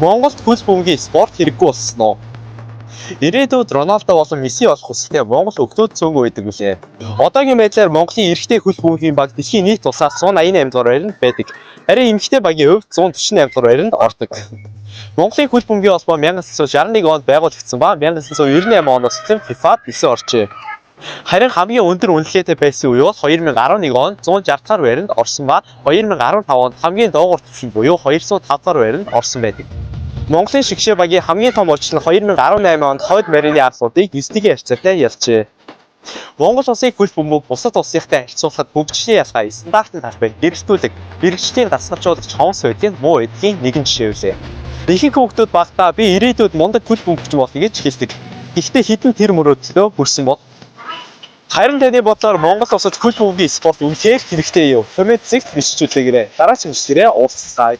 Монголд хөл бөмбөгийн спорт хэрэггүй болсноо. Ирээдүйд Роналдо болон Месси болох хүсэлтэй Монгол өвгнүүд цөөнгүй байдаг үлээ. Одоогийн байдлаар Монголын эрэгтэй хөл бөмбөгийн баг дэлхийн нийт тусаас 188 дугаар байранд байдаг. Харин эмэгтэй багийн хувьд 148 дугаар байранд ордог. Монголын хөл бөмбөгийн холбоо 1961 онд байгуулагдсан ба 1998 оноос эхлэн FIFA-д нисэн орчээ. Харин хамгийн өндөр үнэлгээтэй байсан үе бол 2011 онд 160 дугаар байранд орсон ба 2015 онд хамгийн доогуур түвшинд буюу 205 дугаар байранд орсон байдаг. Монголын шигшээ багийн хамгийн том улс нь 2018 онд хойд Марины арлуудыг 9-1 харьцаатай ялжээ. Монгол улсын хөл бөмбөг бусад улсынхтай харьцуулахад хөгжлийн ялгаа стандартын талбайг гэрэлтүүлэг, мэрэгчлийн дасгалжуулагч хомс байдгийн муу эдгийн нэгэн жишээ үлээ. Ихэнх хүүхдүүд багтаа би ирээдүйд мундаг хөл бөмбөгч болох гэж хэлдэг. Гэхдээ хэдэн тэр мөрөөдлөө хүрсэн бол харин таны бодлоор Монгол улсад хөл бөмбөгийн спорт үнэхээр хэрэгтэй юу? Коммент секцэд бичүүлээрэй. Дараагийн бичлэгээрээ уулзцгаая.